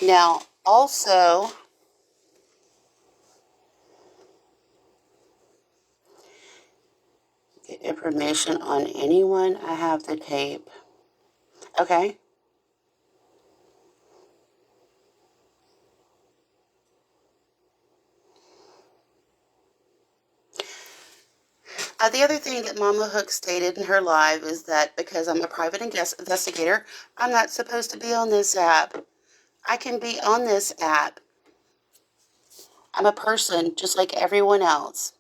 Now, also, get information on anyone. I have the tape. Okay. The other thing that Mama Hook stated in her live is that because I'm a private investigator, I'm not supposed to be on this app. I can be on this app. I'm a person just like everyone else.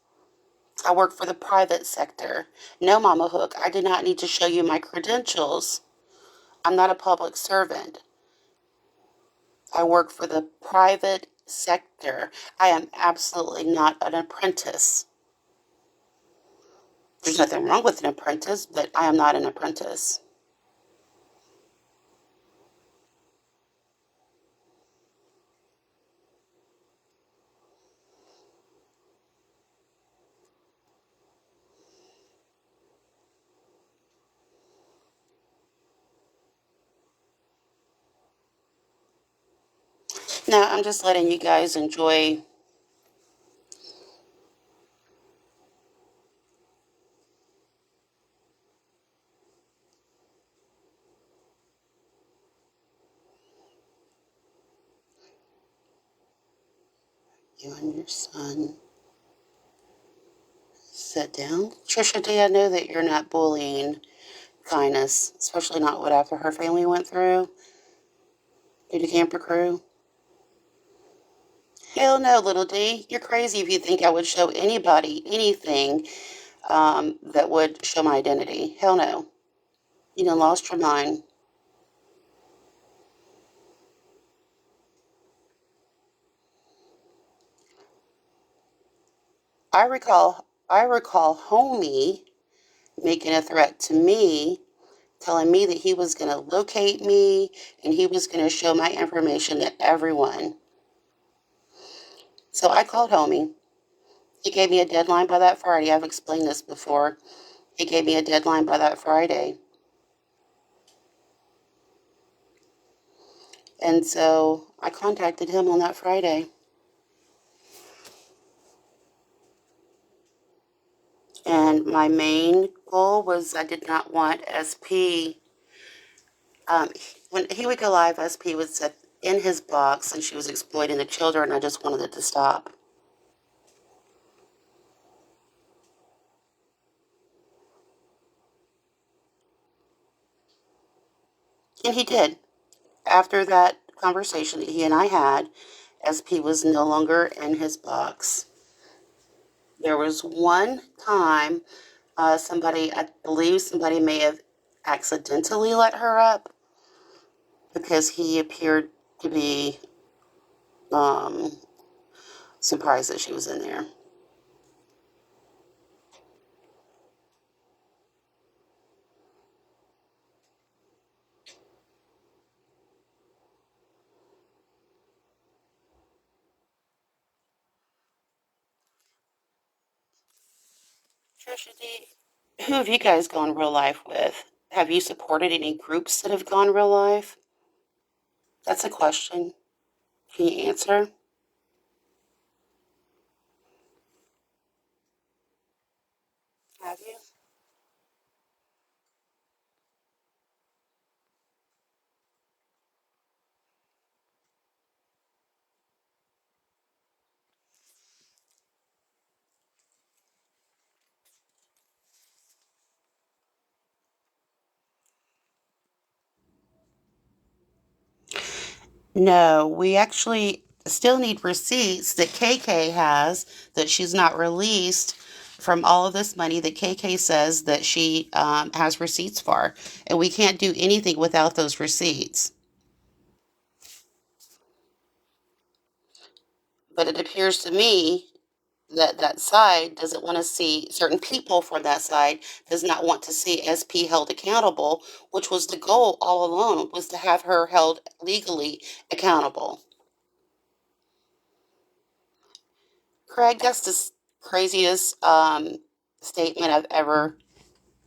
I work for the private sector. No, Mama Hook, I do not need to show you my credentials. I'm not a public servant. I work for the private sector. I am absolutely not an apprentice. There's nothing wrong with an apprentice, but I am not an apprentice. No, I'm just letting you guys enjoy. You and your son sit down. Trisha, do I know that you're not bullying kindness, especially not what after her family went through due to camper crew? Hell no, little D. You're crazy if you think I would show anybody anything that would show my identity. Hell no. You done lost your mind. I recall homie making a threat to me, telling me that he was going to locate me and he was going to show my information to everyone. So I called homie. He gave me a deadline by that Friday. I've explained this before. He gave me a deadline by that Friday. And so I contacted him on that Friday. And my main goal was I did not want SP. When he would go live, SP was in his box and she was exploiting the children. I just wanted it to stop. And he did. After that conversation that he and I had, SP was no longer in his box. There was one time I believe somebody may have accidentally let her up because he appeared to be um, surprised that she was in there. Trisha D, who have you guys gone real life with? Have you supported any groups that have gone real life? That's a question. Can you answer? Have you? No, we actually still need receipts that KK has that she's not released from all of this money that KK says that she has receipts for. And we can't do anything without those receipts. But it appears to me that that side doesn't want to see certain people from that side does not want to see SP held accountable, which was the goal all along, was to have her held legally accountable. Craig, that's the craziest statement I've ever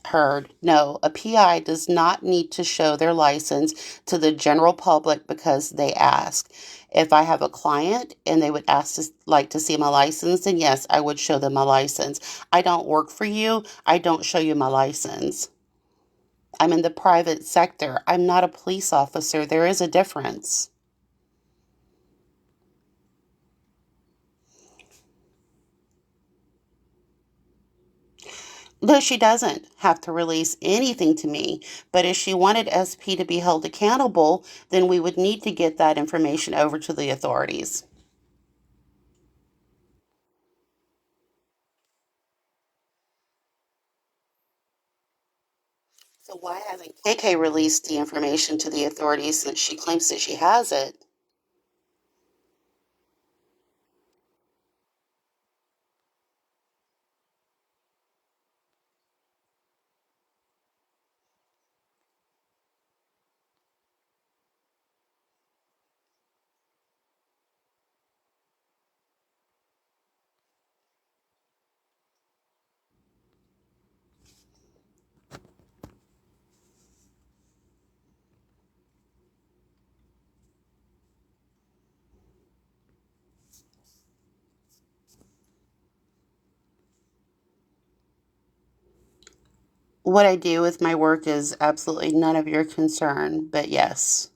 heard, no, a PI does not need to show their license to the general public because they ask. If I have a client and they would ask to like to see my license, then yes, I would show them my license. I don't work for you. I don't show you my license. I'm in the private sector. I'm not a police officer. There is a difference. No, she doesn't have to release anything to me. But if she wanted SP to be held accountable, then we would need to get that information over to the authorities. So why hasn't KK released the information to the authorities since she claims that she has it? What I do with my work is absolutely none of your concern, but yes.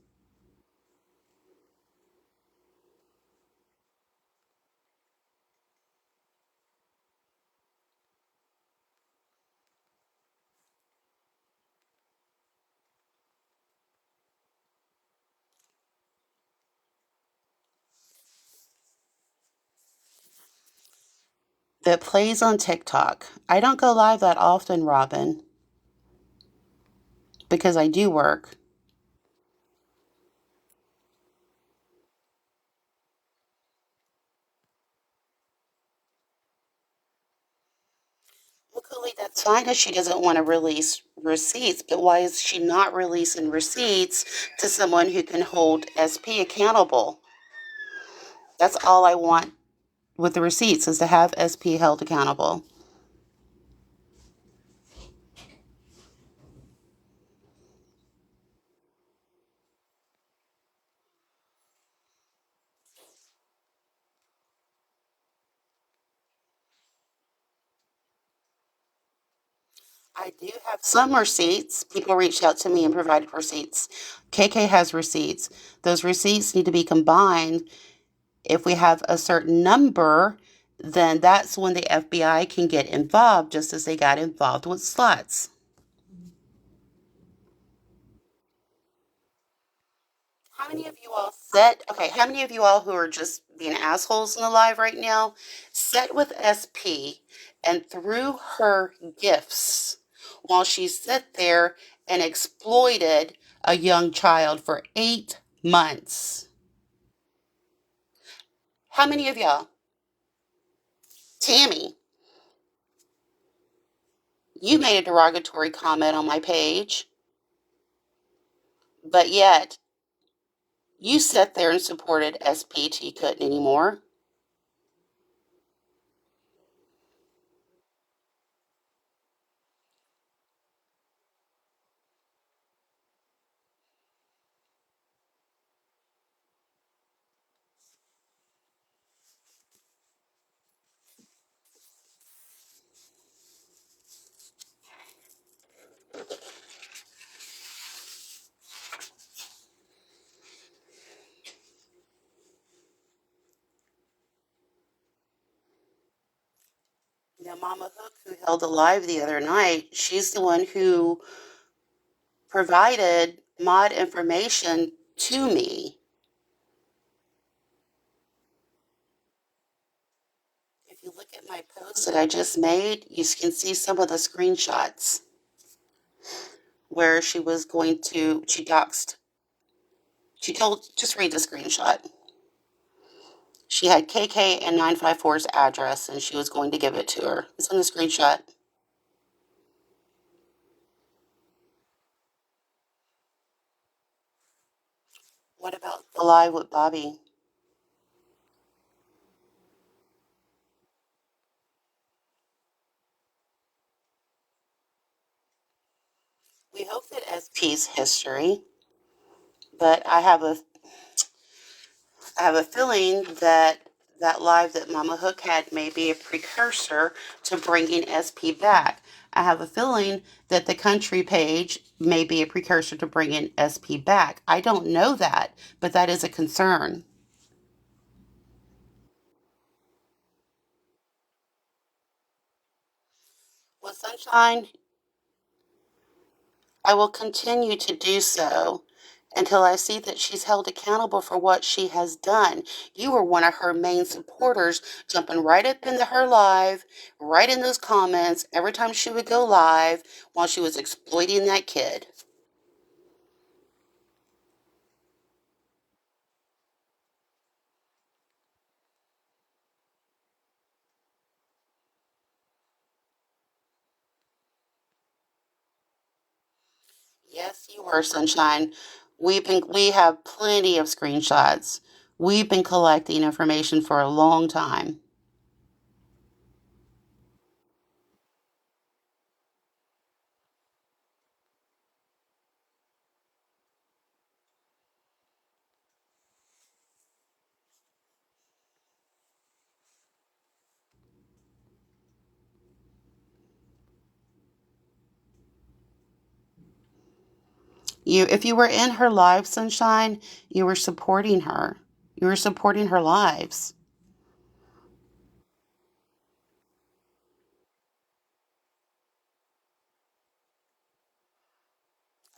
That plays on TikTok. I don't go live that often, Robin, because I do work. Luckily, that's fine if she doesn't want to release receipts, but why is she not releasing receipts to someone who can hold SP accountable? That's all I want with the receipts is to have SP held accountable. I do have some receipts. People reached out to me and provided receipts. KK has receipts. Those receipts need to be combined. If we have a certain number, then that's when the FBI can get involved, just as they got involved with sluts. How many of you all sit? Okay, how many of you all who are just being assholes in the live right now sat with SP and threw her gifts while she sat there and exploited a young child for 8 months? How many of y'all? Tammy, you made a derogatory comment on my page, but yet you sat there and supported SP till you couldn't anymore. Mama Hook, who held a live the other night, she's the one who provided mod information to me. If you look at my post that I just made, you can see some of the screenshots where she doxed. Just read the screenshot. She had KK and 954's address and she was going to give it to her. It's in the screenshot. What about the live with Bobby? We hope that SP's history, but I have a feeling that that live that Mama Hook had may be a precursor to bringing SP back. I have a feeling that the country page may be a precursor to bringing SP back. I don't know that, but that is a concern. Well, Sunshine, I will continue to do so until I see that she's held accountable for what she has done. You were one of her main supporters, jumping right up into her live, right in those comments every time she would go live while she was exploiting that kid. Yes, you were, Sunshine. We have plenty of screenshots. We've been collecting information for a long time. If you were in her live, Sunshine, you were supporting her. You were supporting her lives.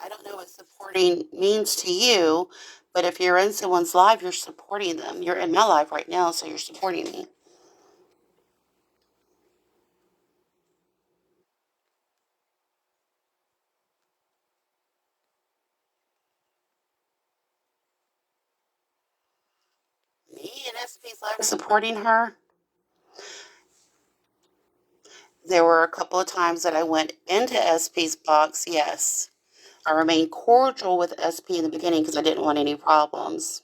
I don't know what supporting means to you, but if you're in someone's live, you're supporting them. You're in my live right now, so you're supporting me. Me and SP's live supporting her. There were a couple of times that I went into SP's box, yes. I remained cordial with SP in the beginning because I didn't want any problems.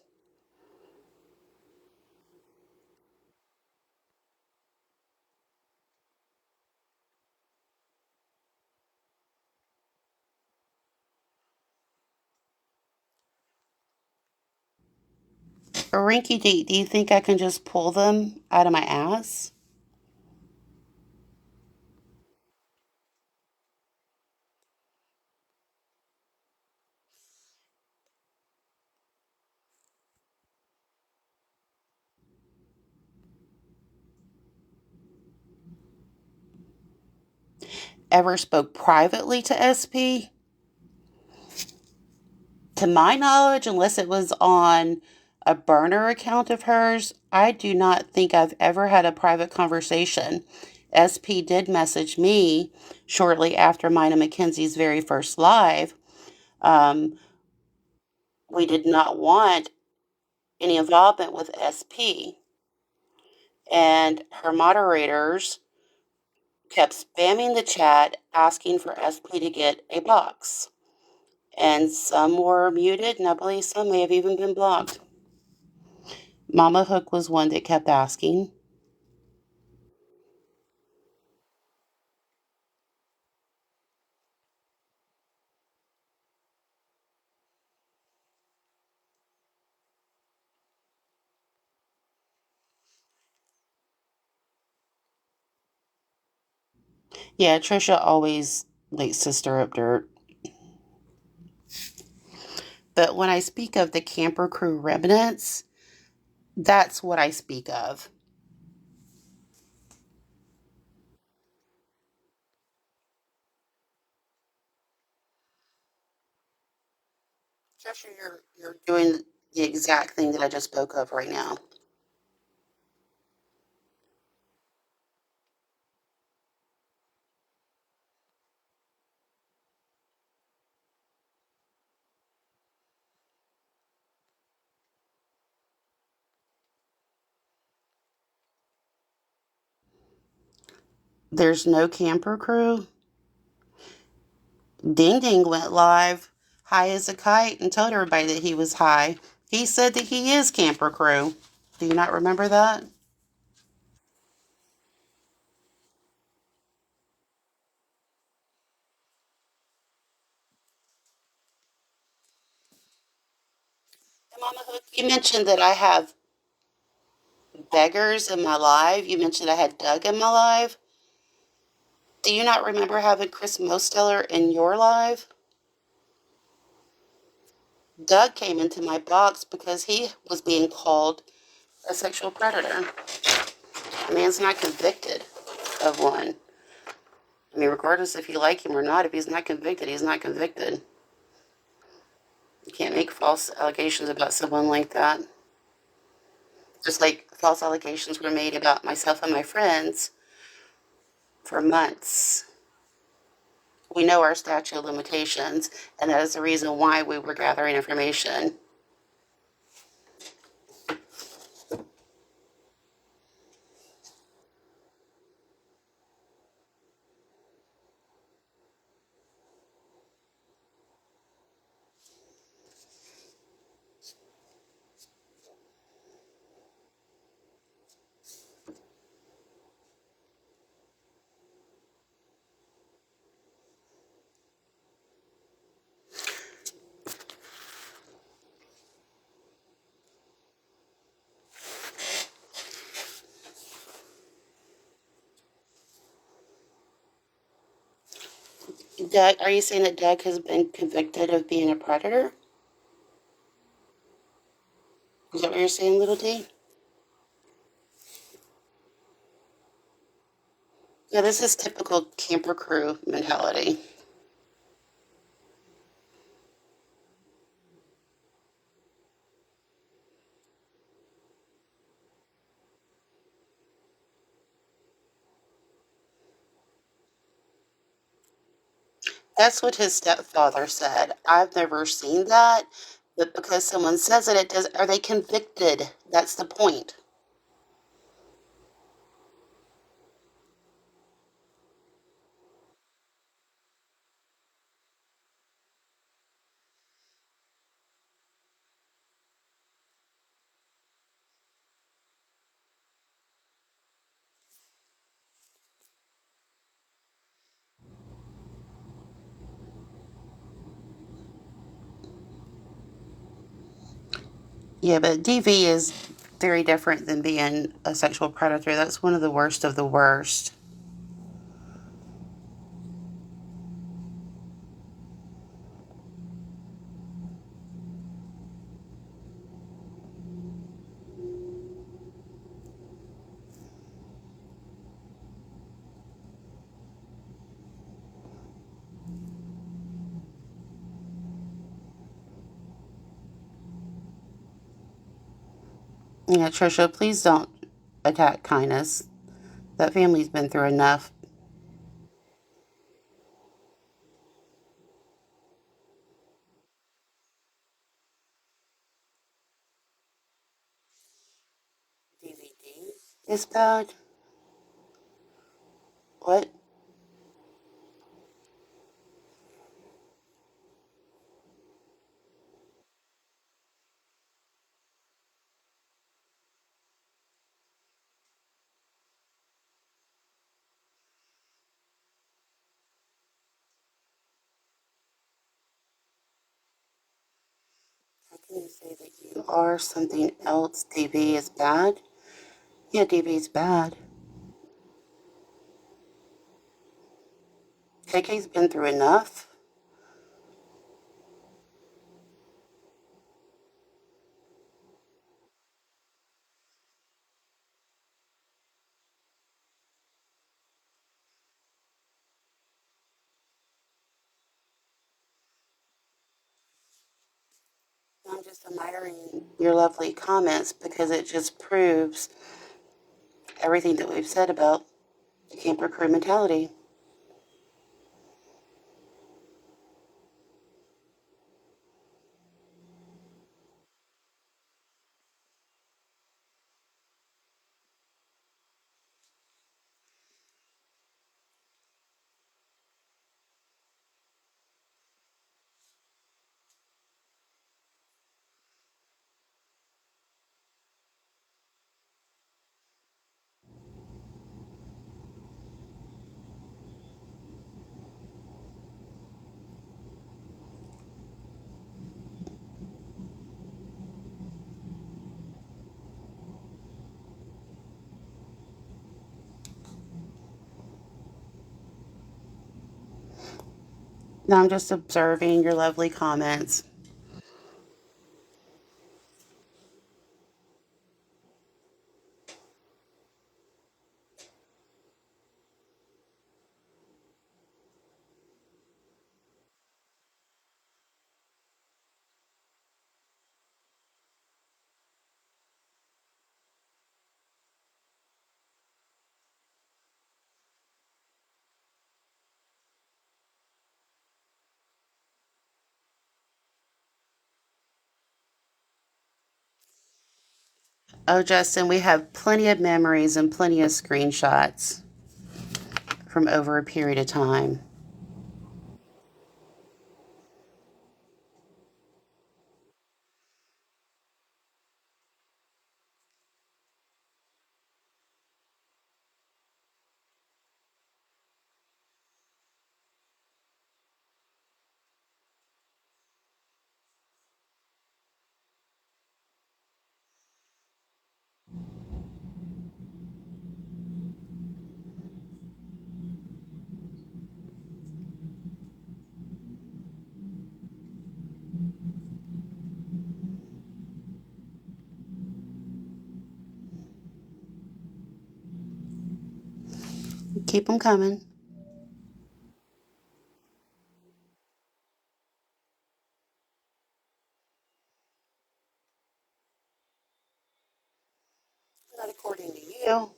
Rinky Dink, do you think I can just pull them out of my ass? Ever spoke privately to SP? To my knowledge, unless it was on a burner account of hers, I do not think I've ever had a private conversation. SP did message me shortly after mine and Mackenzie's very first live. Um, we did not want any involvement with SP, and her moderators kept spamming the chat asking for SP to get a box. And some were muted, and I believe some may have even been blocked. Mama Hook was one that kept asking. Yeah, Trisha always likes to stir up dirt. But when I speak of the camper crew remnants, that's what I speak of. Trisha, you're doing the exact thing that I just spoke of right now. There's no camper crew. Ding Ding went live high as a kite and told everybody that he was high. He said that he is camper crew. Do you not remember that? Mama Hook, you mentioned that I have beggars in my life. You mentioned I had Doug in my life. Do you not remember having Chris Mosteller in your life? Doug came into my box because he was being called a sexual predator. The man's not convicted of one. I mean, regardless if you like him or not, if he's not convicted, he's not convicted. You can't make false allegations about someone like that. Just like false allegations were made about myself and my friends for months. We know our statute of limitations, and that is the reason why we were gathering information. Doug, are you saying that Doug has been convicted of being a predator? Is that what you're saying, little D? Yeah, this is typical camper crew mentality. That's what his stepfather said. I've never seen that, but because someone says it, it does. Are they convicted? That's the point. Yeah, but DV is very different than being a sexual predator. That's one of the worst of the worst. Yeah, Trisha, please don't attack kindness. That family's been through enough. DVD is bad. What? How can you say that you are something else? DV is bad? Yeah, DV is bad. KK's been through enough. I'm just admiring your lovely comments because it just proves everything that we've said about the camper crew mentality. No, I'm just observing your lovely comments. Oh, Justin, we have plenty of memories and plenty of screenshots from over a period of time. Keep them coming. Not according to you.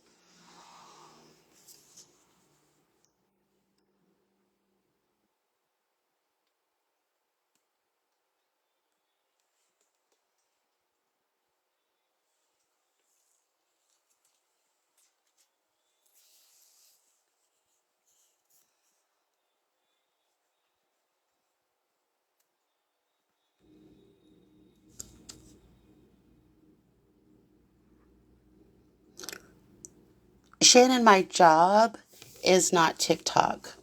Shannon, my job is not TikTok.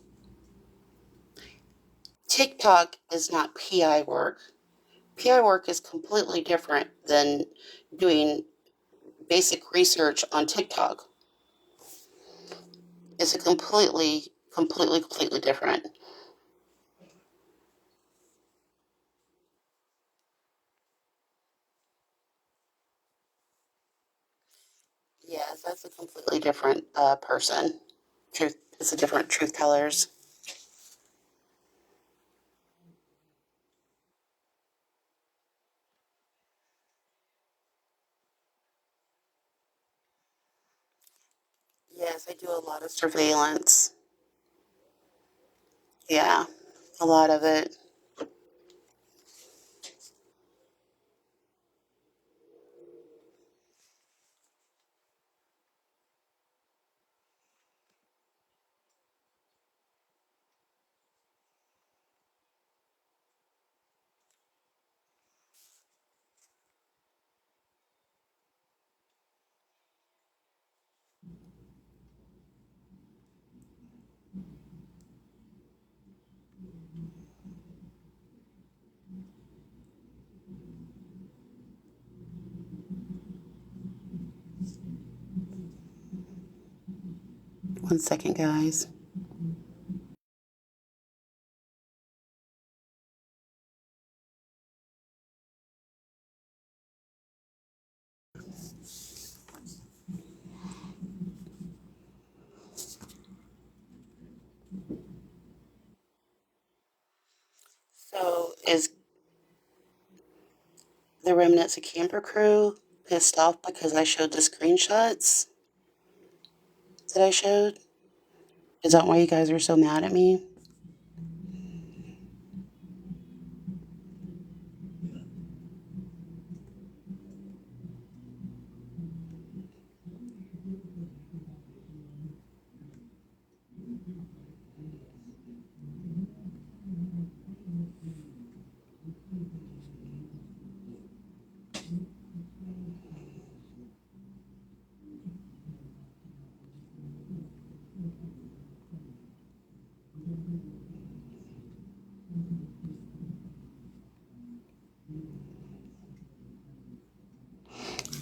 TikTok is not PI work. PI work is completely different than doing basic research on TikTok. It's a completely different. Yes, that's a completely different person. Truth, it's a different truth tellers. Yes, I do a lot of surveillance. Yeah, a lot of it. 1 second, guys. So, is the remnants of camper crew pissed off because I showed the screenshots that I showed? Is that why you guys are so mad at me?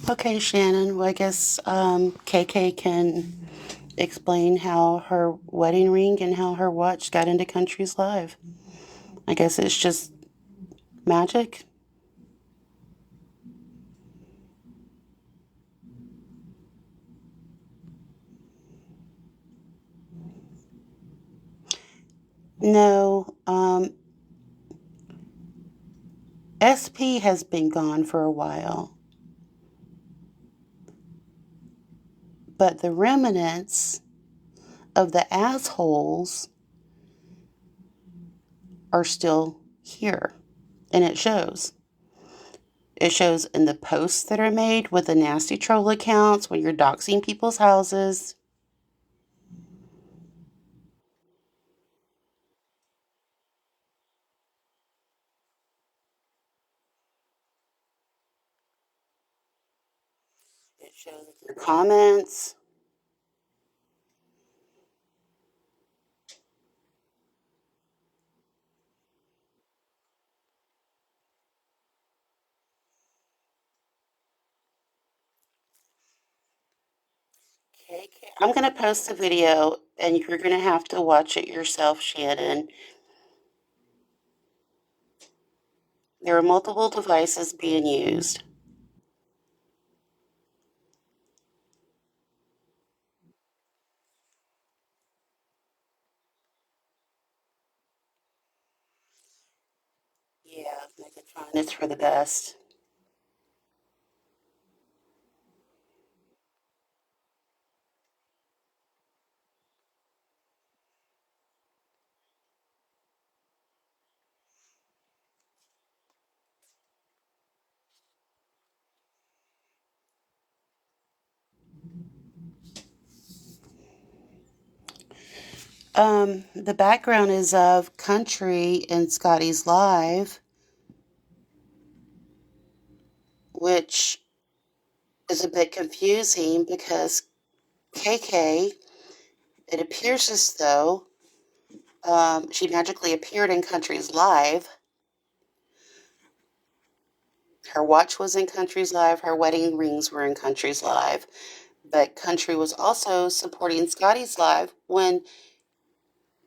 Okay, Shannon. Well, I guess KK can explain how her wedding ring and how her watch got into Country's Live. I guess it's just magic. No, SP has been gone for a while, but the remnants of the assholes are still here, and it shows. It shows in the posts that are made with the nasty troll accounts when you're doxing people's houses. It shows in your comments. Okay, I'm going to post a video, and you're going to have to watch it yourself, Shannon. There are multiple devices being used. Yeah, Megatron, it's for the best. The background is of country in Scotty's live, which is a bit confusing because KK, it appears as though she magically appeared in Country's live. Her watch was in Country's live, her wedding rings were in Country's live, but Country was also supporting Scotty's live when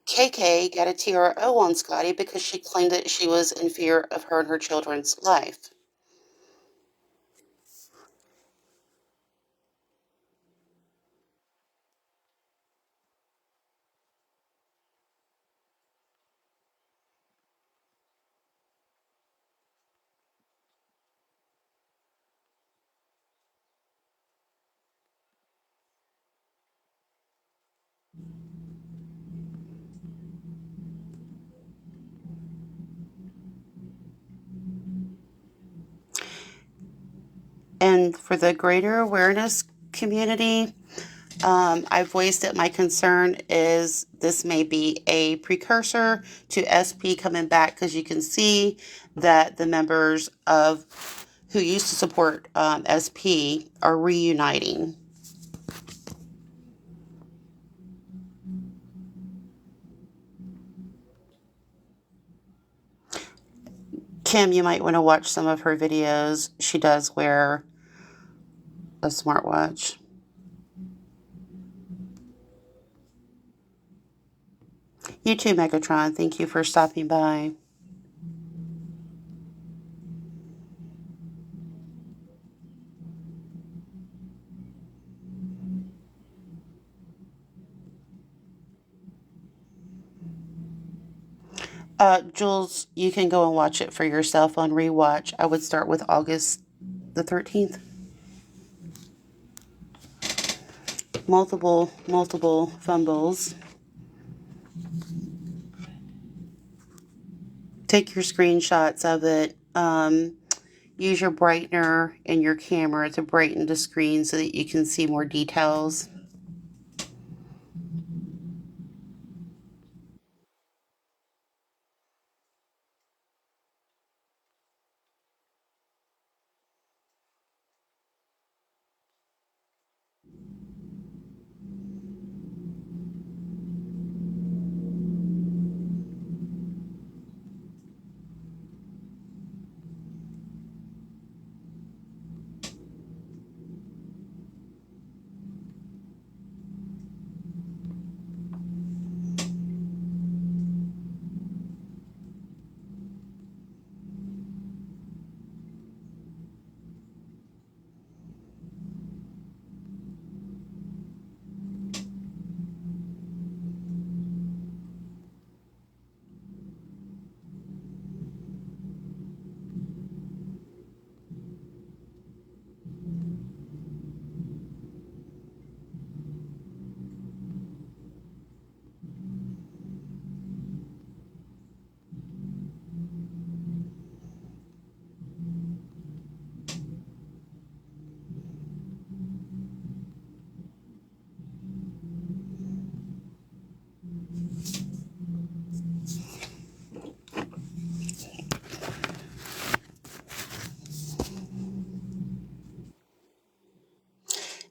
KK got a TRO on Scotty because she claimed that she was in fear of her and her children's life. And for the greater awareness community, I've voiced that my concern is this may be a precursor to SP coming back because you can see that the members of who used to support SP are reuniting. Kim, you might want to watch some of her videos. She does wear a smartwatch. You too, Megatron. Thank you for stopping by. Jules, you can go and watch it for yourself on rewatch. I would start with August the 13th. Multiple fumbles. Take your screenshots of it. Use your brightener in your camera to brighten the screen so that you can see more details.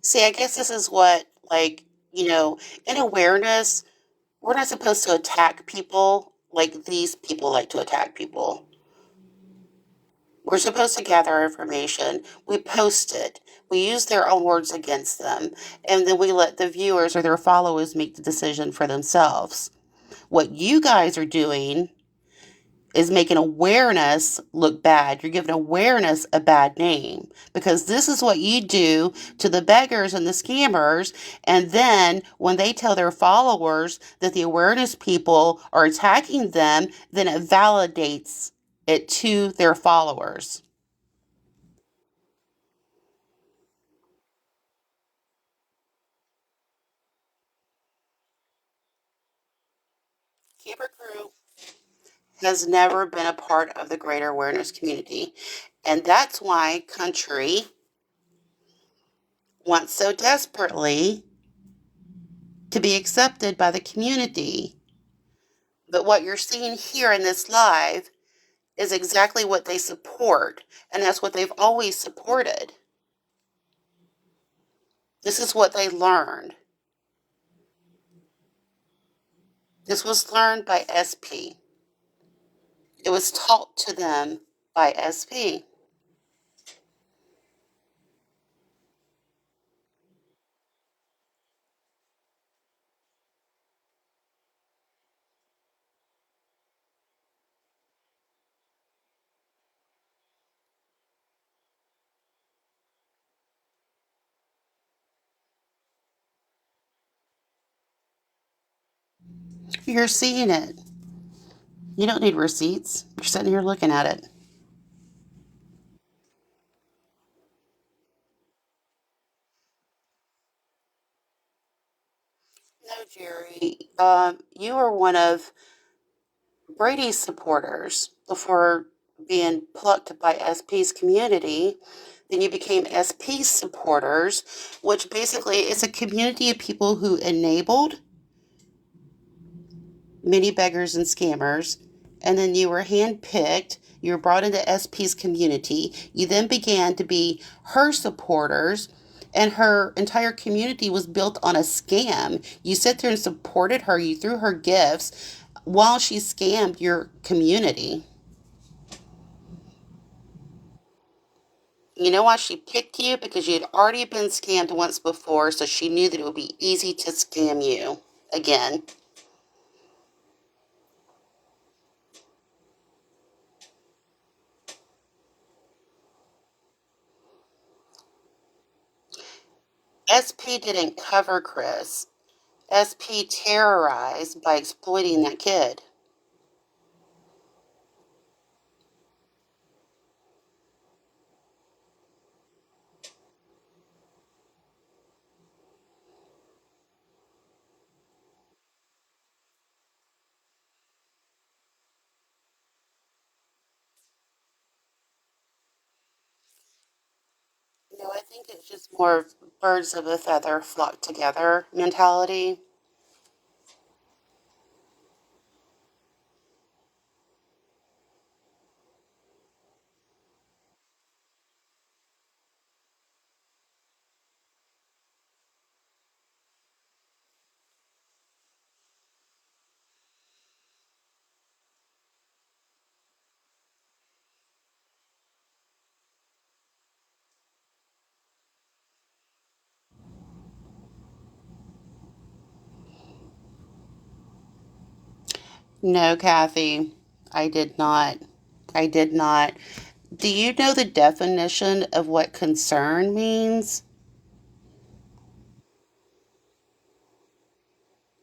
See, I guess this is what, like, in awareness, we're not supposed to attack people like these people like to attack people. We're supposed to gather information. We post it. We use their own words against them. And then we let the viewers or their followers make the decision for themselves. What you guys are doing is making awareness look bad. You're giving awareness a bad name because this is what you do to the beggars and the scammers. And then when they tell their followers that the awareness people are attacking them, then it validates it to their followers. Camper Crew has never been a part of the greater awareness community. And that's why Country wants so desperately to be accepted by the community. But what you're seeing here in this live is exactly what they support, and that's what they've always supported. This is what they learned. This was learned by SP. It was taught to them by SP. You're seeing it. You don't need receipts. You're sitting here looking at it. No, Jerry. You are one of Brady's supporters before being plucked by SP's community. Then you became SP's supporters, which basically is a community of people who enabled many beggars and scammers. And then you were handpicked. You were brought into SP's community. You then began to be her supporters, and her entire community was built on a scam. You sat there and supported her. You threw her gifts while she scammed your community. You know why she picked you? Because you had already been scammed once before, so she knew that it would be easy to scam you again. SP didn't cover Chris. SP terrorized by exploiting that kid. No, I think it's just more birds of a feather flock together mentality. No, Kathy, I did not. I did not. Do you know the definition of what concern means?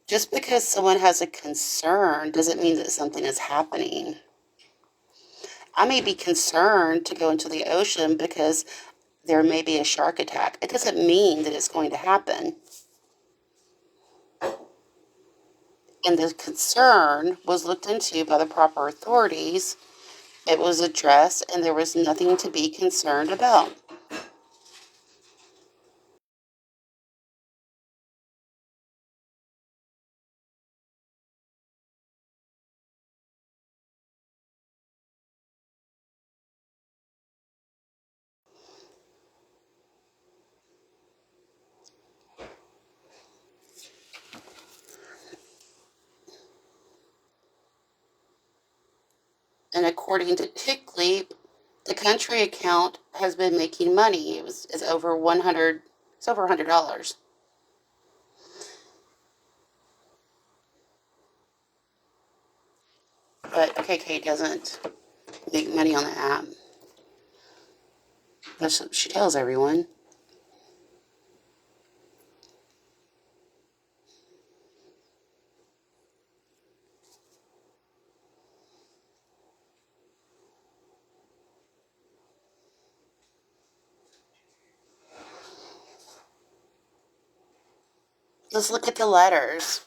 Just because someone has a concern doesn't mean that something is happening. I may be concerned to go into the ocean because there may be a shark attack. It doesn't mean that it's going to happen. And the concern was looked into by the proper authorities. It was addressed, and there was nothing to be concerned about. And according to Tickly, the country account has been making money. It's over 100. It's over $100. But KK doesn't make money on the app. That's what she tells everyone. Let's look at the letters.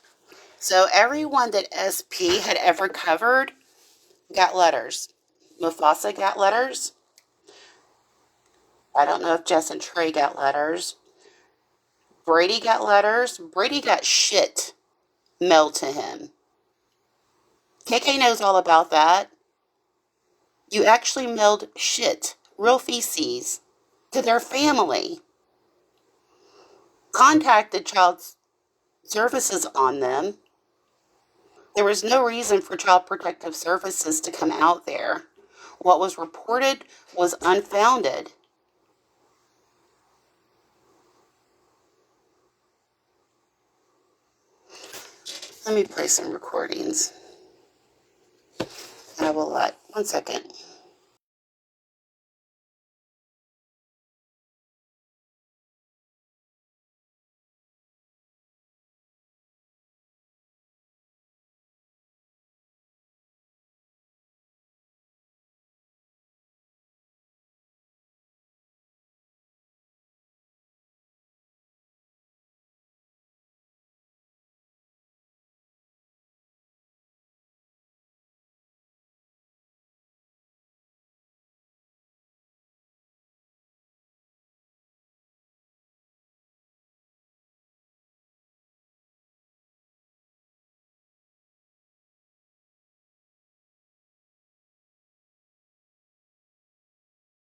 So everyone that SP had ever covered got letters. Mufasa got letters. I don't know if Jess and Trey got letters. Brady got letters. Brady got shit mailed to him. KK knows all about that. You actually mailed shit, real feces, to their family. Contacted child services on them. There was no reason for Child Protective Services to come out there. What was reported was unfounded. Let me play some recordings. I will let. 1 second.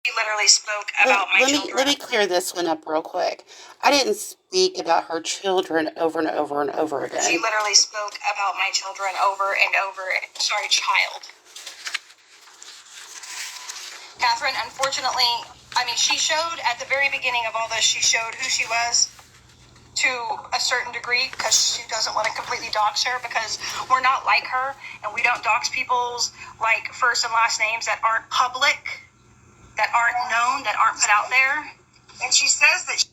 She literally spoke about my children. Let me clear this one up real quick. I didn't speak about her children over and over and over again. She literally spoke about my children over and over. Sorry, child. Catherine, unfortunately, she showed at the very beginning of all this, she showed who she was to a certain degree because she doesn't want to completely dox her because we're not like her and we don't dox people's like first and last names that aren't public, that aren't known, that aren't put out there. And she says that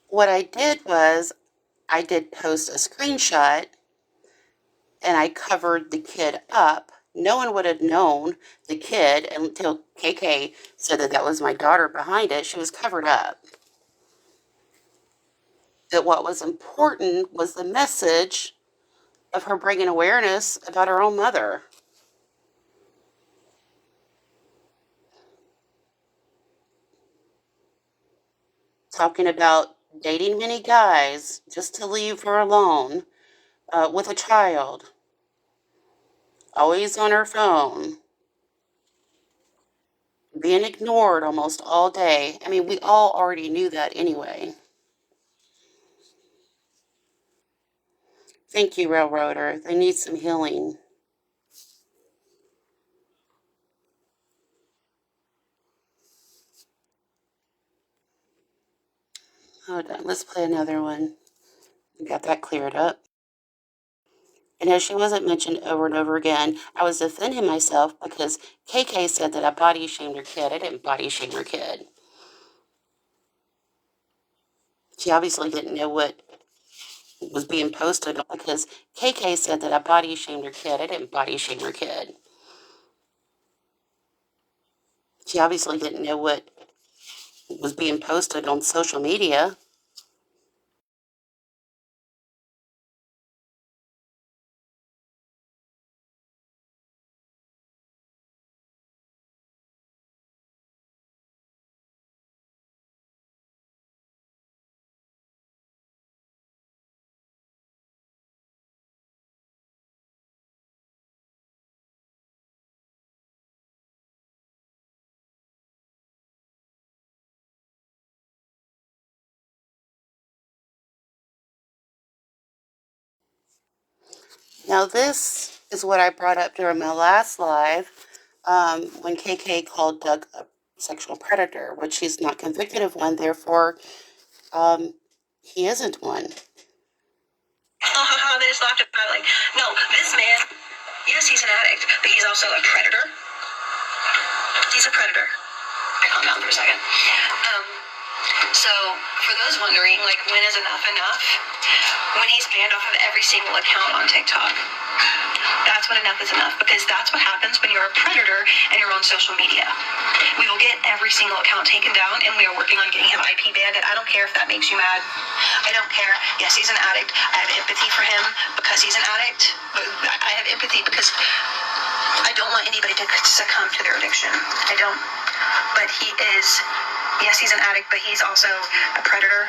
What I did was I did post a screenshot and I covered the kid up. No one would have known the kid until KK said that that was my daughter behind it. She was covered up. That what was important was the message of her bringing awareness about her own mother. Talking about dating many guys just to leave her alone with a child. Always on her phone. Being ignored almost all day. I mean, we all already knew that anyway. Thank you, Railroader. They need some healing. Hold on, let's play another one. We got that cleared up. And as she wasn't mentioned over and over again, I was defending myself because KK said that I body shamed her kid. I didn't body shame her kid. She obviously didn't know what was being posted because KK said that I body shamed her kid. I didn't body shame her kid. She obviously didn't know what was being posted on social media. Now, this is what I brought up during my last live when KK called Doug a sexual predator, which he's not convicted of one, therefore, he isn't one. They just talked about, like, no, this man, yes, he's an addict, but he's also a predator. He's a predator. I calm down for a second. So, for those wondering, like, when is enough enough? When he's banned off of every single account on TikTok. That's when enough is enough, because that's what happens when you're a predator and you're on social media. We will get every single account taken down, and we are working on getting him IP banned, and I don't care if that makes you mad. I don't care. Yes, he's an addict. I have empathy for him because he's an addict. But I have empathy because I don't want anybody to succumb to their addiction. I don't. But he is, yes, he's an addict, but he's also a predator.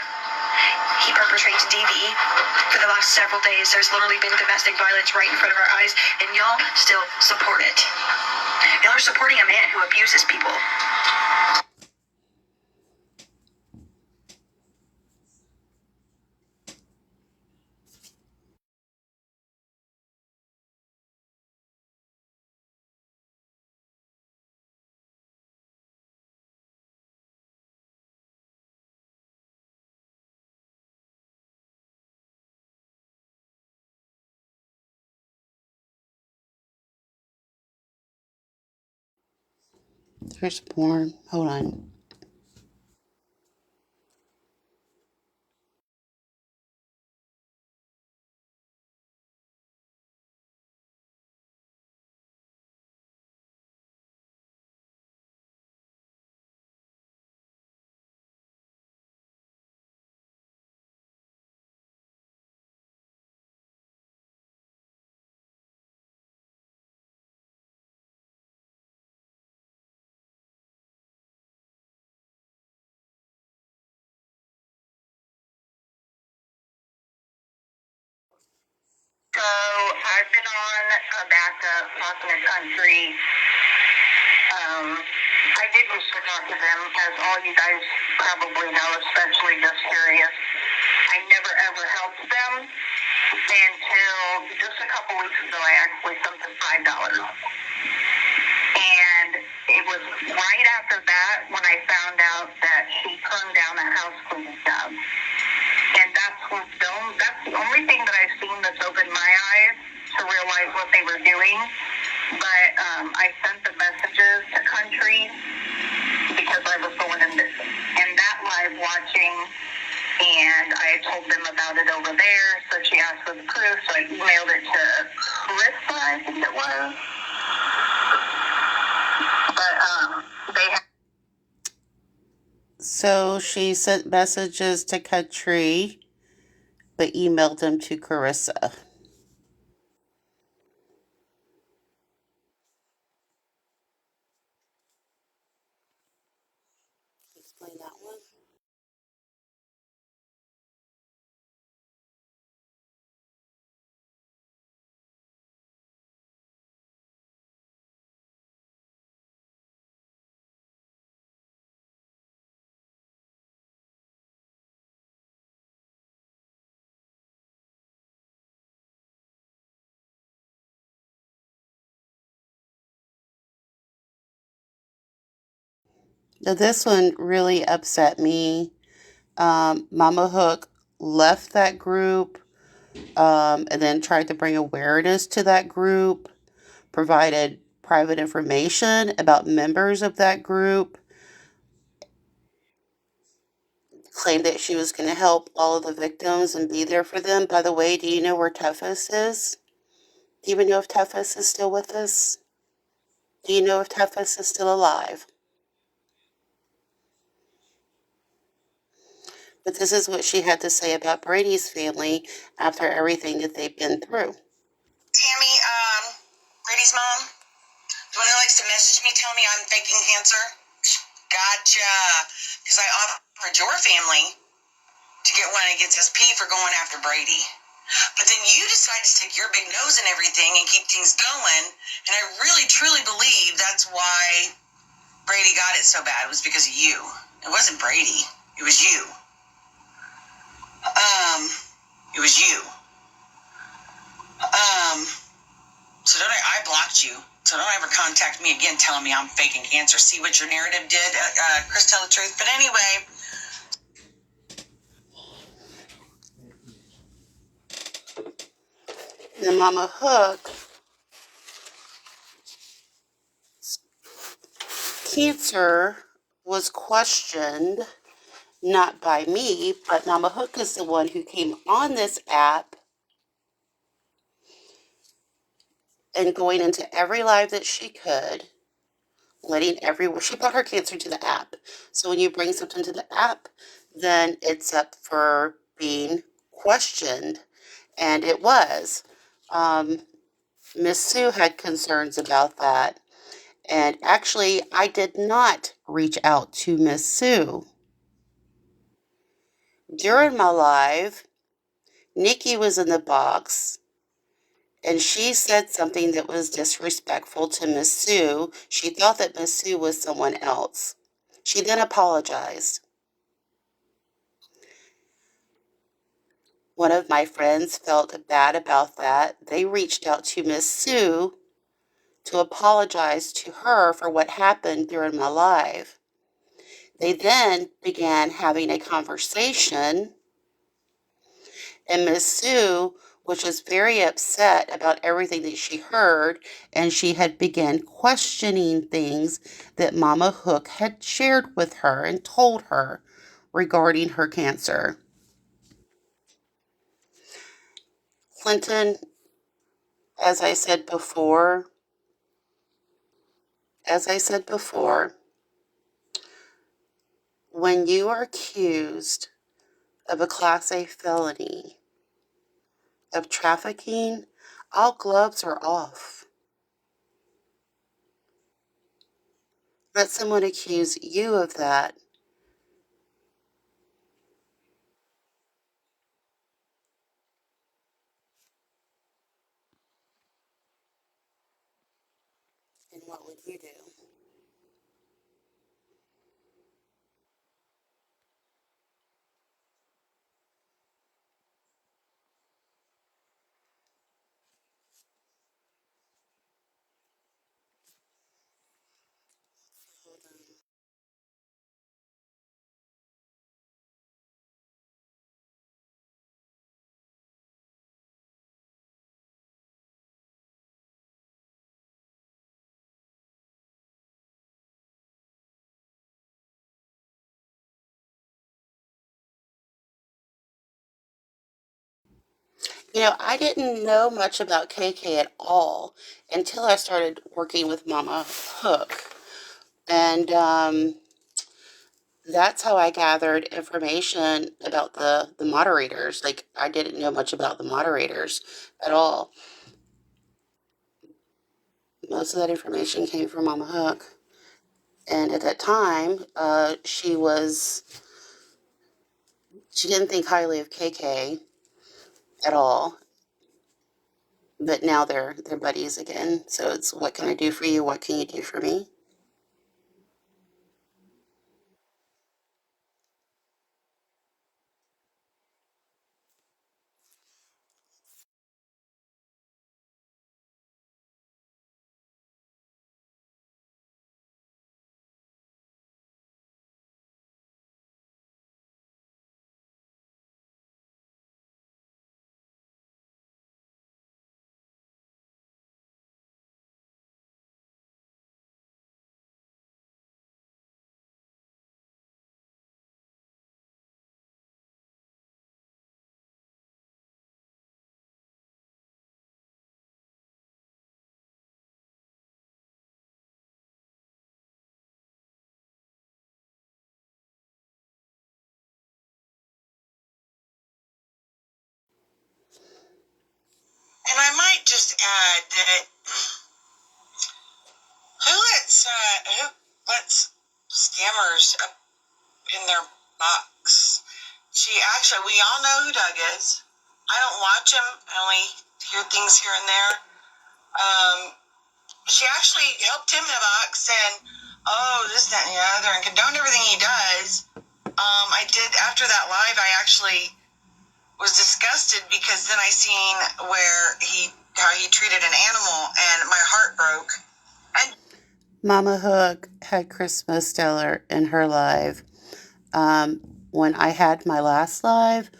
He perpetrates DV for the last several days. There's literally been domestic violence right in front of our eyes, and y'all still support it. Y'all are supporting a man who abuses people. There's more. Hold on. So I've been on a backup talking to country. I did used to talk to them, as all you guys probably know, especially just curious. I never ever helped them until just a couple weeks ago. I actually sent them $5. And it was right after that when I found out that she turned down a house cleaning job. And that's the only thing that I've seen that's opened my eyes to realize what they were doing. But I sent the messages to country because I was going in that live watching, and I had told them about it over there. So she asked for the proof, so I emailed it to Carissa, I think it was. But they had. So she sent messages to country, but emailed them to Carissa. Explain that one. Now, this one really upset me. Mama Hook left that group and then tried to bring awareness to that group, provided private information about members of that group, claimed that she was going to help all of the victims and be there for them. By the way, do you know where Toughest is? Do you even know if Toughest is still with us? Do you know if Toughest is still alive? But this is what she had to say about Brady's family after everything that they've been through. Tammy, Brady's mom, the one who likes to message me, tell me I'm faking cancer. Gotcha. Because I offered your family to get one against SP for going after Brady. But then you decided to stick your big nose in everything and keep things going. And I really, truly believe that's why Brady got it so bad. It was because of you. It wasn't Brady. It was you. It was you. So I blocked you. So don't ever contact me again telling me I'm faking cancer. See what your narrative did, Chris, tell the truth. But anyway. The Mama Hook cancer was questioned not by me, but Mama Hook is the one who came on this app and going into every live that she could, she brought her cancer to the app. So when you bring something to the app, then it's up for being questioned. And it was. Miss Sue had concerns about that. And actually, I did not reach out to Miss Sue. During my live, Nikki was in the box, and she said something that was disrespectful to Miss Sue. She thought that Miss Sue was someone else. She then apologized. One of my friends felt bad about that. They reached out to Miss Sue to apologize to her for what happened during my live. They then began having a conversation, and Miss Sue was just very upset about everything that she heard, and she had begun questioning things that Mama Hook had shared with her and told her regarding her cancer. Clinton, as I said before, when you are accused of a Class A felony of trafficking, all gloves are off. Let someone accuse you of that, and what would you do? I didn't know much about KK at all until I started working with Mama Hook. And that's how I gathered information about the moderators. Like, I didn't know much about the moderators at all. Most of that information came from Mama Hook. And at that time, she didn't think highly of KK at all. But now they're buddies again. So it's, what can I do for you? What can you do for me? And I might just add that who lets scammers up in their box? We all know who Doug is. I don't watch him. I only hear things here and there. She actually helped him in the box and, oh, this, that, and the other, and condoned everything he does. I did, after that live, I actually was disgusted because then I seen how he treated an animal, and my heart broke. And Mama Hook had Christmas Stellar in her live. When I had my last live,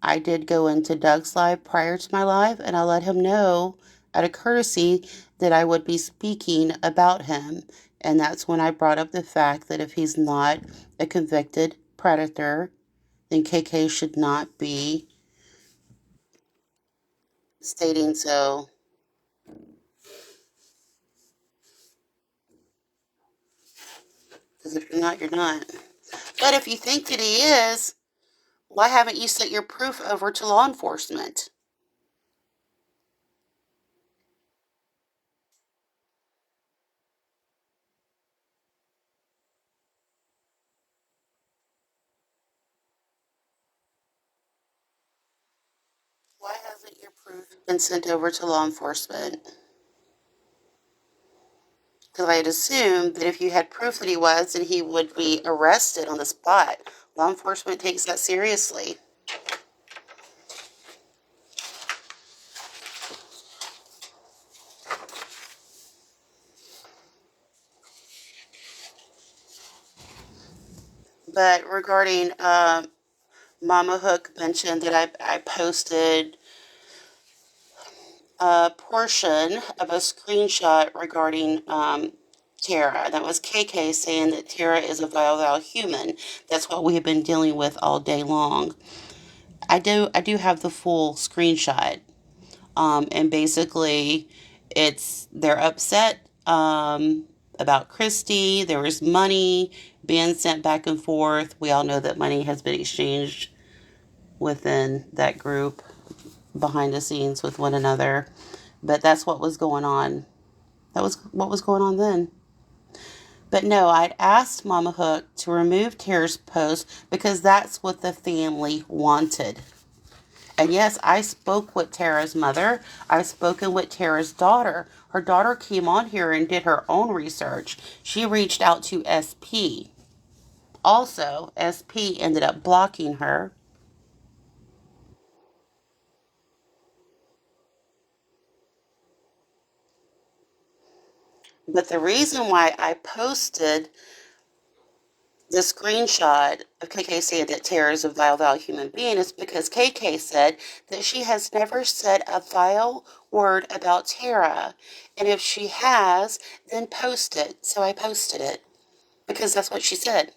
I did go into Doug's live prior to my live, and I let him know out of courtesy that I would be speaking about him. And that's when I brought up the fact that if he's not a convicted predator, then KK should not be stating so. Because if you're not, you're not. But if you think that he is, why haven't you sent your proof over to law enforcement? Why hasn't your proof been sent over to law enforcement? Because I'd assume that if you had proof that he was, then he would be arrested on the spot. Law enforcement takes that seriously. But regarding Mama Hook mentioned that I posted a portion of a screenshot regarding Tara. That was KK saying that Tara is a vile human. That's what we have been dealing with all day long. I do have the full screenshot. And basically they're upset about Christy. There was money being sent back and forth. We all know that money has been exchanged within that group behind the scenes with one another. But that's what was going on. That was what was going on then. But no, I'd asked Mama Hook to remove Tara's post because that's what the family wanted. And yes, I spoke with Tara's mother. I've spoken with Tara's daughter. Her daughter came on here and did her own research. She reached out to SP. Also, SP ended up blocking her. But the reason why I posted the screenshot of KK saying that Tara is a vile human being is because KK said that she has never said a vile word about Tara. And if she has, then post it. So I posted it because that's what she said.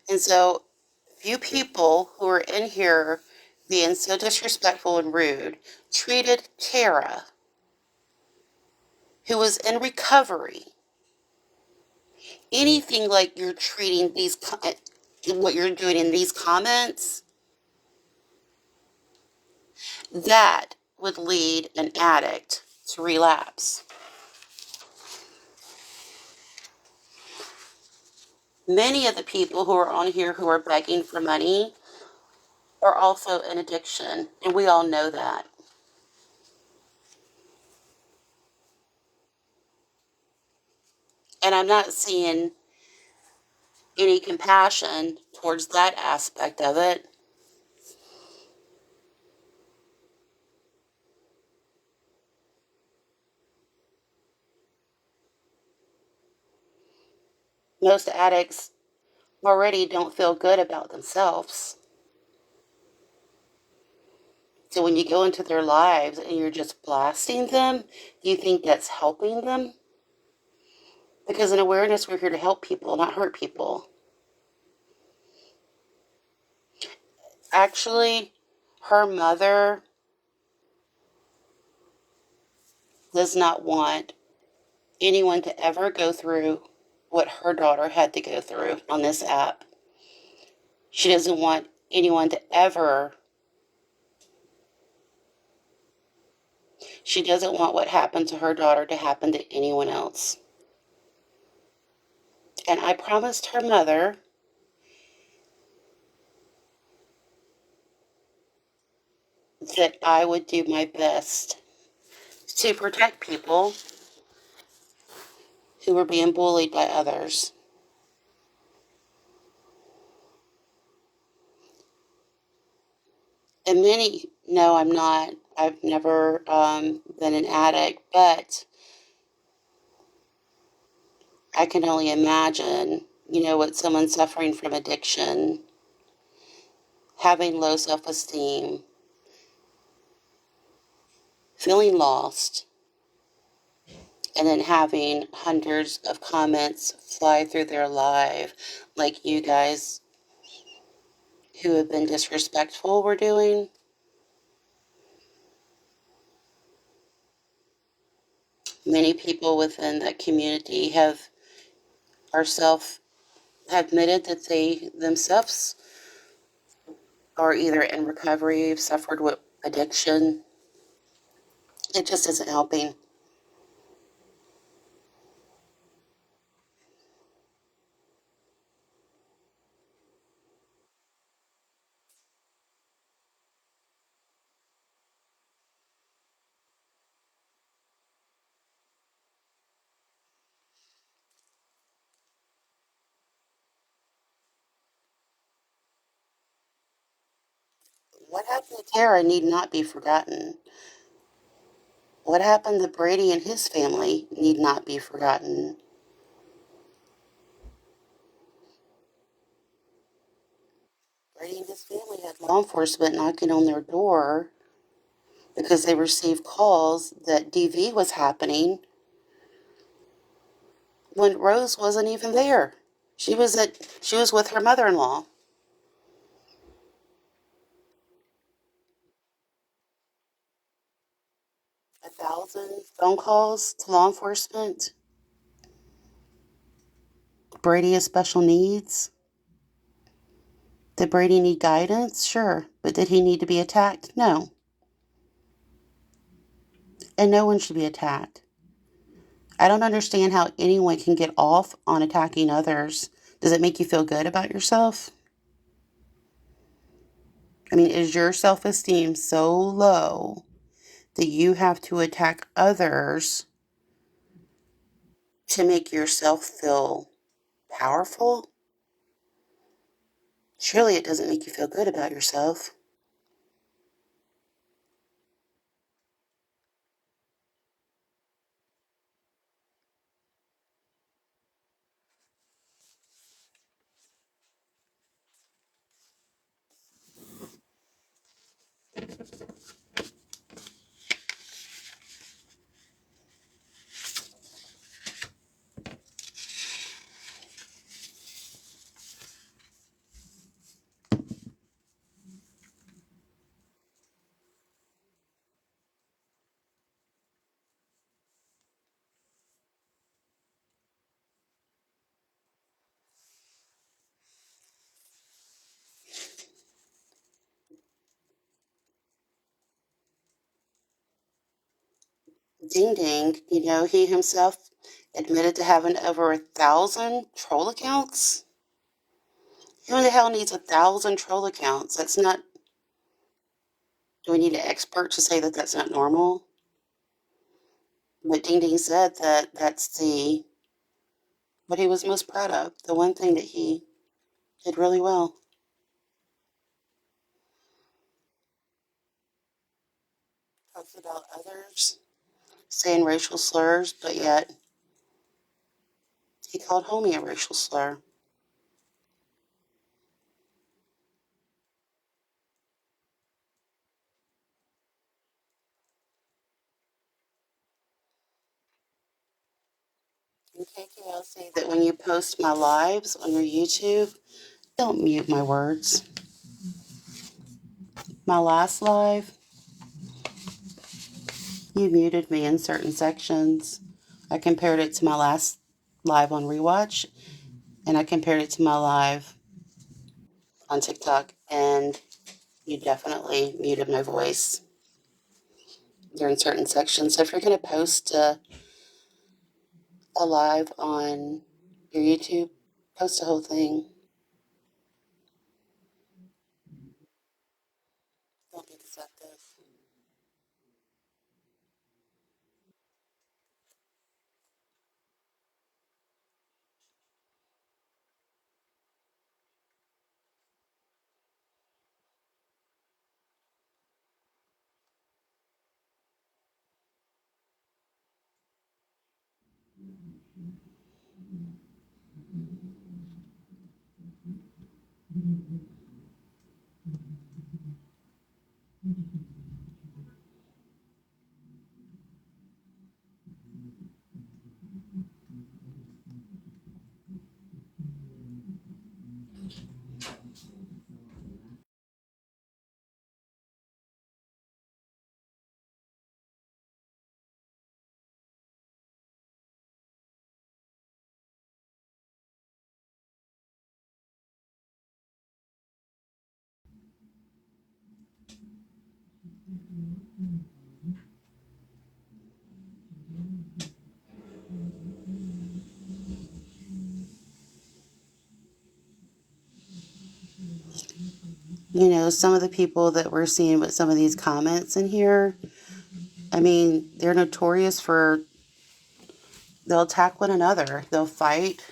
And so, few people who are in here being so disrespectful and rude treated Tara, who was in recovery, anything like you're treating what you're doing in these comments, that would lead an addict to relapse. Many of the people who are on here who are begging for money are also in addiction, and we all know that. And I'm not seeing any compassion towards that aspect of it. Most addicts already don't feel good about themselves. So when you go into their lives and you're just blasting them, do you think that's helping them? Because in awareness, we're here to help people, not hurt people. Actually, her mother does not want anyone to ever go through what her daughter had to go through on this app. She doesn't want anyone to ever, she doesn't want what happened to her daughter to happen to anyone else. And I promised her mother that I would do my best to protect people who were being bullied by others. And many, no, I'm not. I've never been an addict, but I can only imagine, what someone suffering from addiction, having low self esteem, feeling lost, and then having hundreds of comments fly through their life, like you guys who have been disrespectful were doing. Many people within that community have admitted that they themselves are either in recovery, have suffered with addiction. It just isn't helping. What happened to Tara need not be forgotten. What happened to Brady and his family need not be forgotten. Brady and his family had law enforcement knocking on their door because they received calls that DV was happening when Rose wasn't even there. She was with her mother-in-law. 1,000 phone calls to law enforcement. Brady has special needs. Did Brady need guidance? Sure. But did he need to be attacked? No. And no one should be attacked. I don't understand how anyone can get off on attacking others. Does it make you feel good about yourself? I mean, is your self-esteem so low that you have to attack others to make yourself feel powerful? Surely it doesn't make you feel good about yourself. Ding ding, he himself admitted to having over 1,000 troll accounts. Who in the hell needs 1,000 troll accounts? That's not. Do we need an expert to say that that's not normal? But Ding Ding said that that's what he was most proud of. The one thing that he did really well. Talks about others saying racial slurs, but yet he called homie a racial slur. And KKL say that when you post my lives on your YouTube, don't mute my words. My last live, you muted me in certain sections. I compared it to my last live on Rewatch, and I compared it to my live on TikTok, and you definitely muted my voice during certain sections. So if you're going to post a live on your YouTube, post the whole thing. Don't be deceptive. You know, some of the people that we're seeing with some of these comments in here, I mean, they're notorious for, they'll attack one another. They'll fight,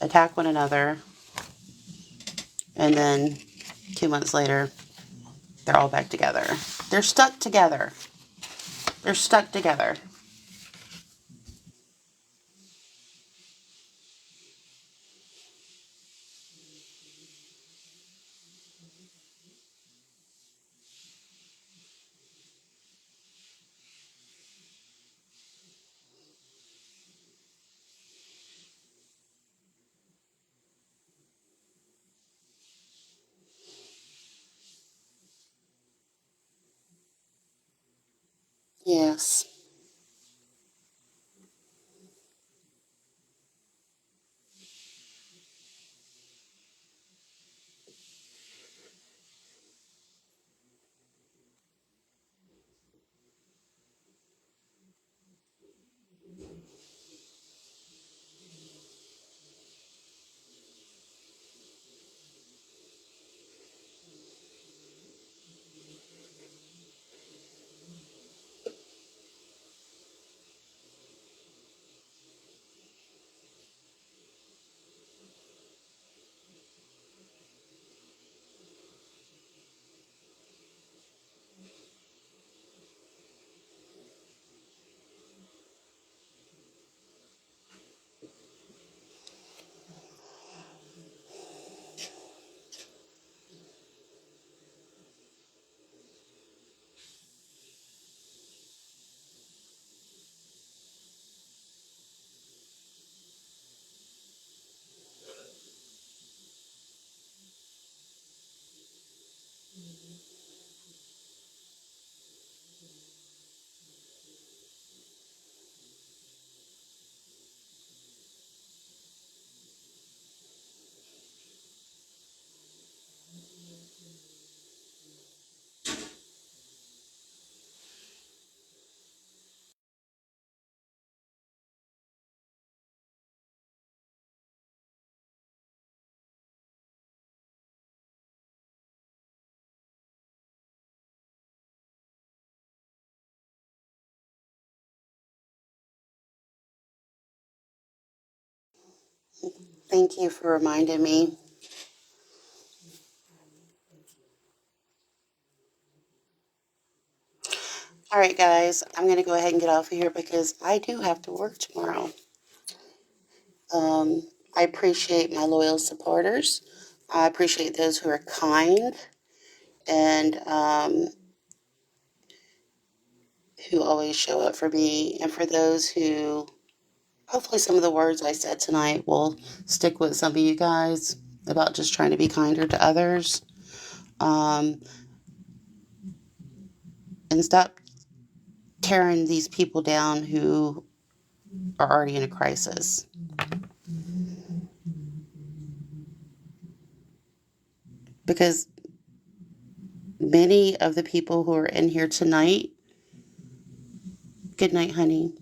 attack one another, and then 2 months later, they're all back together. They're stuck together. They're stuck together. Yes. Thank you for reminding me. All right, guys, I'm going to go ahead and get off of here because I do have to work tomorrow. I appreciate my loyal supporters. I appreciate those who are kind and who always show up for me, and for those who, hopefully, some of the words I said tonight will stick with some of you guys about just trying to be kinder to others. Um, and stop tearing these people down who are already in a crisis. Because many of the people who are in here tonight, good night, honey.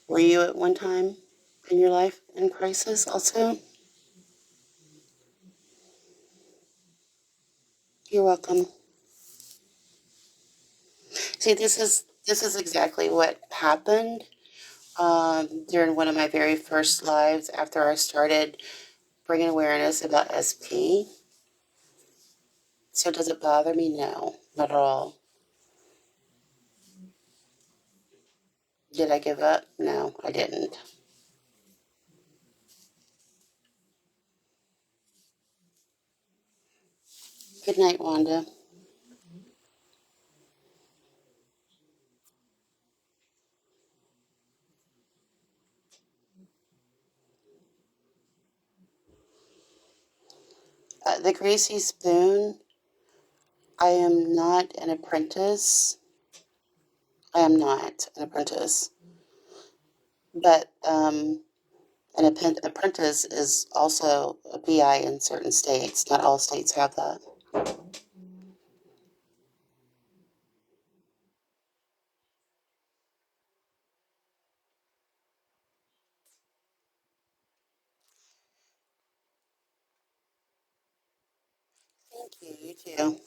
Were you at one time in your life in crisis also? You're welcome. See, this is exactly what happened during one of my very first lives after I started bringing awareness about SP. So does it bother me? No, not at all. Did I give up? No, I didn't. Good night, Wanda. The Greasy Spoon, I am not an apprentice. I am not an apprentice. But an apprentice is also a PI in certain states. Not all states have that. Thank you. You too.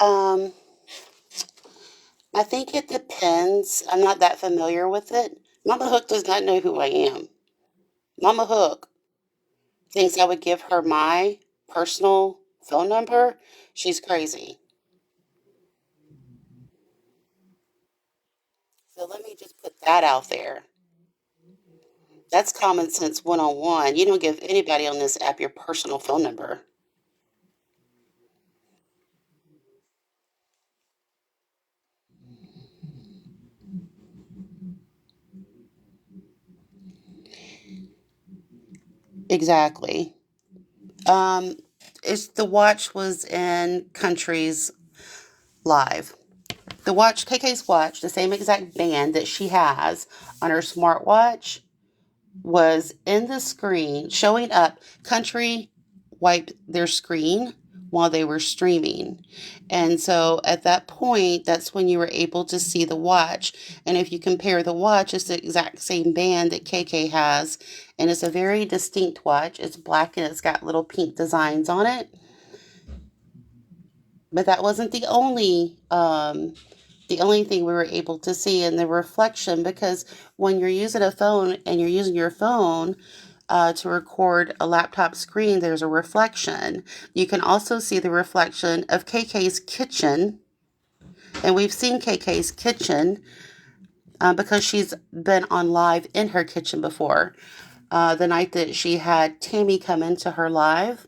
Um, I think it depends. I'm not that familiar with it. Mama Hook does not know who I am. Mama Hook thinks I would give her my personal phone number. She's crazy. So let me just put that out there. That's common sense 101. You don't give anybody on this app your personal phone number. Exactly. Um, it's the watch was in countries live. The watch, KK's watch, the same exact band that she has on her smartwatch, was in the screen showing up. Country wiped their screen while they were streaming. And so at that point, that's when you were able to see the watch. And if you compare the watch, it's the exact same band that KK has. And it's a very distinct watch. It's black and it's got little pink designs on it. But that wasn't the only thing we were able to see in the reflection, because when you're using a phone and you're using your phone to record a laptop screen, there's a reflection. You can also see the reflection of KK's kitchen, and we've seen KK's kitchen because she's been on live in her kitchen before. The night that she had Tammy come into her live,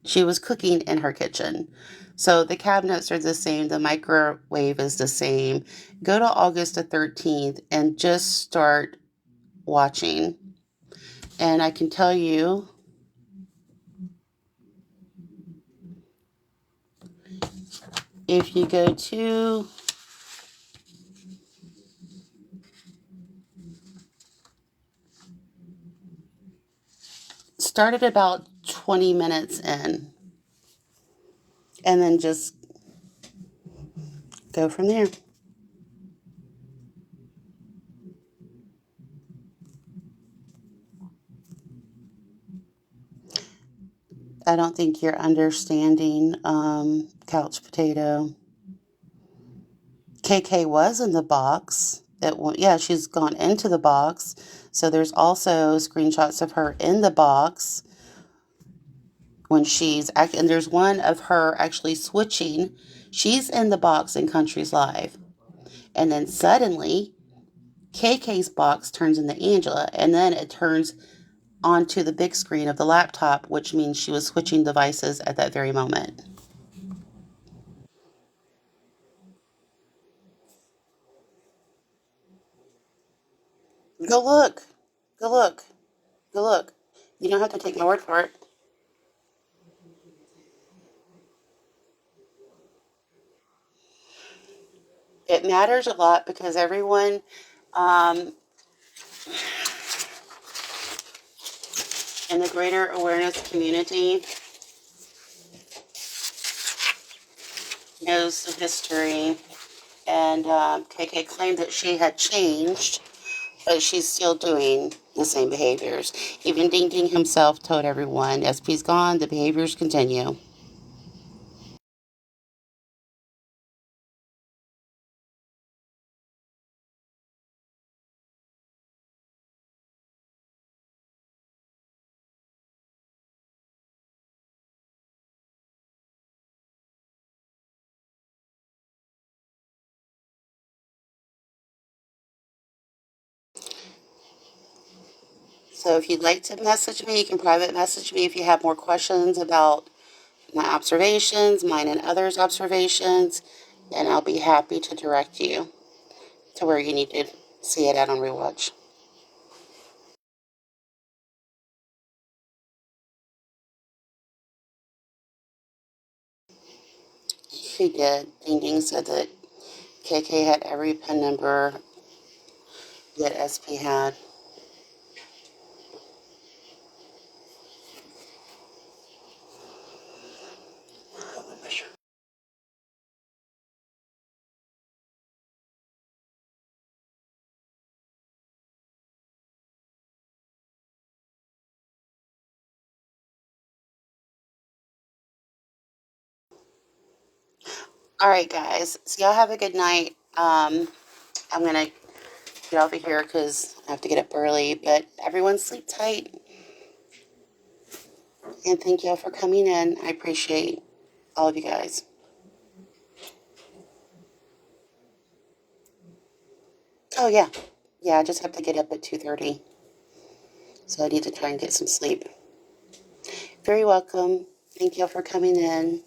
she was cooking in her kitchen. So the cabinets are the same. The microwave is the same. Go to August the 13th and just start watching. And I can tell you, if you go to start at about 20 minutes in and then just go from there. I don't think you're understanding Couch Potato. KK was in the box. Yeah, she's gone into the box. So there's also screenshots of her in the box when she's acting. And there's one of her actually switching. She's in the box in Country's Live. And then suddenly, KK's box turns into Angela. And then it turns onto the big screen of the laptop, which means she was switching devices at that very moment. Go look. Go look. Go look. You don't have to take my word for it. It matters a lot because everyone um, in the greater awareness community knows the history. And KK claimed that she had changed, but she's still doing the same behaviors. Even Ding Ding himself told everyone, SP's gone, the behaviors continue. So if you'd like to message me, you can private message me if you have more questions about my observations, mine and others' observations, and I'll be happy to direct you to where you need to see it at on rewatch. She did. Ding Ding said that KK had every PIN number that SP had. All right, guys. So y'all have a good night. I'm going to get off of here because I have to get up early. But everyone sleep tight. And thank y'all for coming in. I appreciate all of you guys. Oh, yeah. Yeah, I just have to get up at 2:30. So I need to try and get some sleep. Very welcome. Thank y'all for coming in.